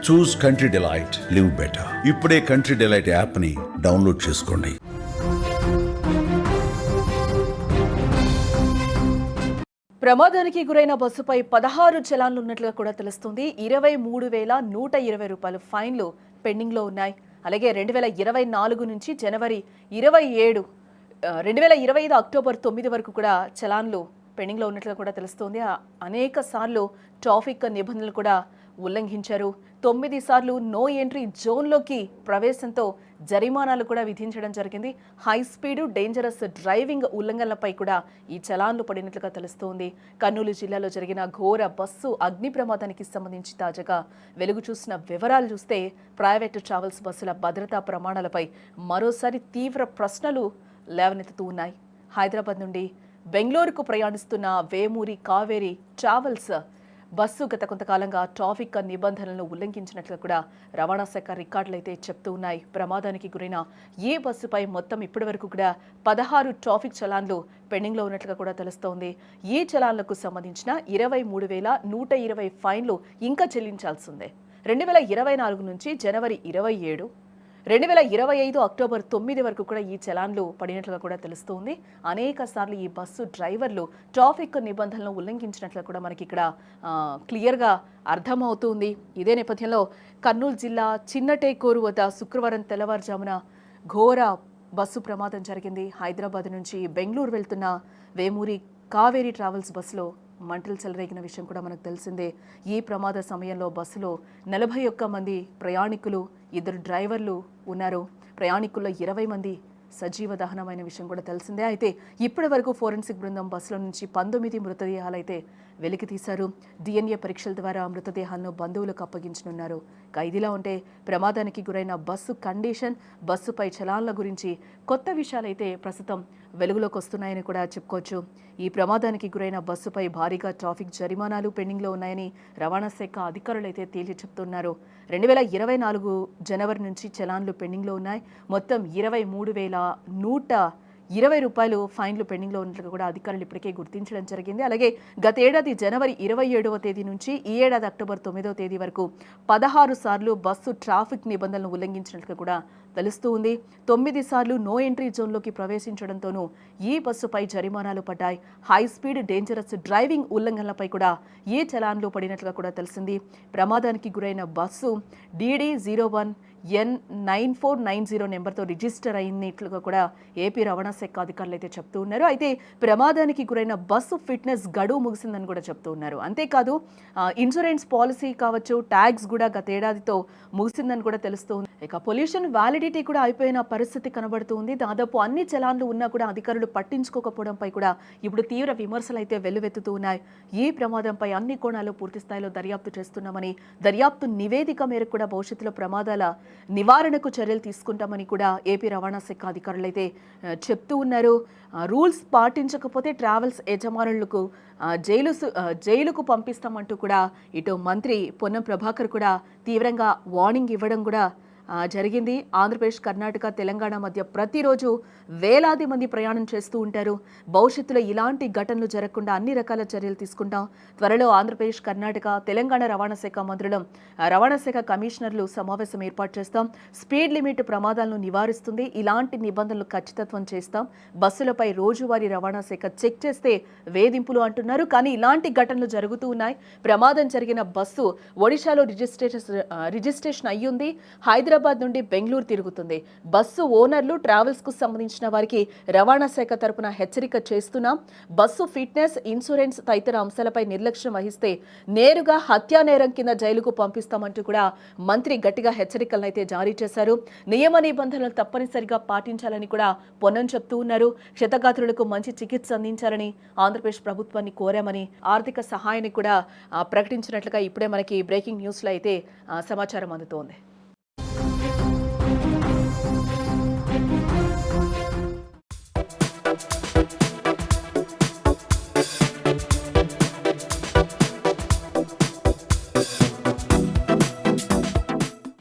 చూస్ country delight, live better. ఇప్పుడే country delight app ని download చేసుకోండి. ప్రమాదానికి గురైన బస్సుపై 16 చలాన్లు ఉన్నట్లుగా కూడా తెలుస్తుంది. 23,120 రూపాయలు ఫైన్లు పెండింగ్లో ఉన్నాయి. అలాగే 2024 నుంచి జనవరి 27, 2025 అక్టోబర్ 9 వరకు కూడా చలాన్లు పెండింగ్లో ఉన్నట్లుగా కూడా తెలుస్తుంది. అనేక సార్లు ట్రాఫిక్ నిబంధనలు కూడా ఉల్లంఘించారు. 9 సార్లు నో ఎంట్రీ జోన్లోకి ప్రవేశంతో జరిమానాలు కూడా విధించడం జరిగింది. హై స్పీడ్ డేంజరస్ డ్రైవింగ్ ఉల్లంఘనలపై కూడా ఈ చలాన్లు పడినట్లుగా తెలుస్తోంది. కర్నూలు జిల్లాలో జరిగిన ఘోర బస్సు అగ్ని ప్రమాదానికి సంబంధించి తాజాగా వెలుగు చూసిన వివరాలు చూస్తే ప్రైవేటు ట్రావెల్స్ బస్సుల భద్రతా ప్రమాణాలపై మరోసారి తీవ్ర ప్రశ్నలు లేవనెత్తుతూ ఉన్నాయి. హైదరాబాద్ నుండి బెంగళూరుకు ప్రయాణిస్తున్న వేమూరి కావేరి ట్రావెల్స్ బస్సు గత కొంతకాలంగా ట్రాఫిక్ నిబంధనలను ఉల్లంఘించినట్లుగా కూడా రవాణా శాఖ రికార్డులు అయితే చెప్తూ ఉన్నాయి. ప్రమాదానికి గురైన ఈ బస్సుపై మొత్తం ఇప్పటి వరకు కూడా 16 ట్రాఫిక్ చలాన్లు పెండింగ్లో ఉన్నట్లుగా కూడా తెలుస్తోంది. ఈ చలాన్లకు సంబంధించిన 23,120 ఫైన్లు ఇంకా చెల్లించాల్సిందే. 2024 నుంచి జనవరి 27, 2025 అక్టోబర్ 9 వరకు కూడా ఈ చలాన్లు పడినట్లుగా కూడా తెలుస్తోంది. అనేక సార్లు ఈ బస్సు డ్రైవర్లు ట్రాఫిక్ నిబంధనలను ఉల్లంఘించినట్లు కూడా మనకి ఇక్కడ క్లియర్గా అర్థమవుతుంది. ఇదే నేపథ్యంలో కర్నూలు జిల్లా చిన్నటేకూరు వద్ద శుక్రవారం తెల్లవారుజామున ఘోర బస్సు ప్రమాదం జరిగింది. హైదరాబాద్ నుంచి బెంగళూరు వెళ్తున్న వేమూరి కావేరి ట్రావెల్స్ బస్సులో మంటలు చెలరేగిన విషయం కూడా మనకు తెలిసిందే. ఈ ప్రమాద సమయంలో బస్సులో 41 మంది ప్రయాణికులు, 2 డ్రైవర్లు ఉన్నారు. ప్రయాణికుల్లో 20 మంది సజీవ దహనమైన విషయం కూడా తెలిసిందే. అయితే ఇప్పటి వరకు ఫోరెన్సిక్ బృందం బస్సులో నుంచి 19 మృతదేహాలు అయితే వెలికి తీశారు. DNA పరీక్షల ద్వారా మృతదేహాలను బంధువులకు అప్పగించనున్నారు. ఖైదీలా ఉంటే ప్రమాదానికి గురైన బస్సు కండిషన్, బస్సుపై చలాన్ల గురించి కొత్త విషయాలైతే ప్రస్తుతం వెలుగులోకి వస్తున్నాయని కూడా చెప్పుకోవచ్చు. ఈ ప్రమాదానికి గురైన బస్సుపై భారీగా ట్రాఫిక్ జరిమానాలు పెండింగ్లో ఉన్నాయని రవాణా శాఖ అధికారులు అయితే తేల్చి చెప్తున్నారు. 2024 జనవరి నుంచి చలాన్లు పెండింగ్లో ఉన్నాయి. మొత్తం 23,120 రూపాయలు ఫైన్లు పెండింగ్లో ఉన్నట్లు కూడా అధికారులు ఇప్పటికే గుర్తించడం జరిగింది. అలాగే గత ఏడాది జనవరి 27వ తేదీ నుంచి ఈ ఏడాది అక్టోబర్ 9వ తేదీ వరకు 16 సార్లు బస్సు ట్రాఫిక్ నిబంధనలు ఉల్లంఘించినట్లు కూడా తెలుస్తూ ఉంది. 9 సార్లు నో ఎంట్రీ జోన్లోకి ప్రవేశించడంతోనూ ఈ బస్సుపై జరిమానాలు పడ్డాయి. హై స్పీడ్ డేంజరస్ డ్రైవింగ్ ఉల్లంఘనలపై కూడా ఈ చలాన్లు పడినట్లుగా కూడా తెలిసింది. ప్రమాదానికి గురైన బస్సు DD01N9490 నెంబర్తో రిజిస్టర్ అయినట్లుగా కూడా ఏపీ రవాణా శాఖ అధికారులు అయితే చెప్తూ ఉన్నారు. అయితే ప్రమాదానికి గురైన బస్సు ఫిట్నెస్ గడువు ముగిసిందని కూడా చెప్తూ ఉన్నారు. అంతేకాదు ఇన్సూరెన్స్ పాలసీ కావచ్చు, ట్యాక్స్ కూడా గత ఏడాదితో ముగిసిందని కూడా తెలుస్తుంది. ఇక పొల్యూషన్ వ్యాలిడిటీ కూడా అయిపోయిన పరిస్థితి కనబడుతుంది. దాదాపు అన్ని చలాన్లు ఉన్నా కూడా అధికారులు పట్టించుకోకపోవడంపై కూడా ఇప్పుడు తీవ్ర విమర్శలు అయితే వెల్లువెత్తుతూ ఉన్నాయి. ఈ ప్రమాదంపై అన్ని కోణాలు పూర్తి స్థాయిలో దర్యాప్తు చేస్తున్నామని, దర్యాప్తు నివేదిక మేరకు కూడా భవిష్యత్తులో ప్రమాదాల నివారణకు చర్యలు తీసుకుంటామని కూడా ఏపీ రవాణా శాఖ అధికారులు అయితే చెప్తూ ఉన్నారు. రూల్స్ పాటించకపోతే ట్రావెల్స్ యజమానులకు జైలుకు పంపిస్తామంటూ కూడా ఇటు మంత్రి పొన్నం ప్రభాకర్ కూడా తీవ్రంగా వార్నింగ్ ఇవ్వడం కూడా జరిగింది. ఆంధ్రప్రదేశ్, కర్ణాటక, తెలంగాణ మధ్య ప్రతిరోజు వేలాది మంది ప్రయాణం చేస్తూ ఉంటారు. భవిష్యత్తులో ఇలాంటి ఘటనలు జరగకుండా అన్ని రకాల చర్యలు తీసుకుంటాం. త్వరలో ఆంధ్రప్రదేశ్, కర్ణాటక, తెలంగాణ రవాణా శాఖ మంత్రులు, రవాణా శాఖ కమిషనర్లు సమావేశం ఏర్పాటు చేస్తాం. స్పీడ్ లిమిట్ ప్రమాదాలను నివారిస్తుంది. ఇలాంటి నిబంధనలు ఖచ్చితత్వం చేస్తాం. బస్సులపై రోజువారీ రవాణా శాఖ చెక్ చేస్తే వేధింపులు అంటున్నారు. కానీ ఇలాంటి ఘటనలు జరుగుతూ ఉన్నాయి. ప్రమాదం జరిగిన బస్సు ఒడిశాలో రిజిస్ట్రేషన్ అయ్యింది. హైదరాబాద్ నుండి బెంగళూరు తిరుగుతుంది. బస్సు ఓనర్లు, ట్రావెల్స్ కు సంబంధించిన వారికి రవాణా శాఖ తరపున హెచ్చరిక చేస్తున్నాం. బస్సు ఫిట్నెస్, ఇన్సూరెన్స్ తదితర అంశాలపై నిర్లక్ష్యం వహిస్తే నేరుగా హత్యా నేరం కింద జైలుకు పంపిస్తామంటూ కూడా మంత్రి గట్టిగా హెచ్చరికలను అయితే జారీ చేశారు. నియమ నిబంధనలు తప్పనిసరిగా పాటించాలని కూడా పొన్నం చెప్తూ ఉన్నారు. క్షతగాత్రులకు మంచి చికిత్స అందించాలని ఆంధ్రప్రదేశ్ ప్రభుత్వాన్ని కోరామని, ఆర్థిక సహాయాన్ని కూడా ప్రకటించినట్లుగా ఇప్పుడే మనకి బ్రేకింగ్ న్యూస్లో అయితే సమాచారం అందుతోంది.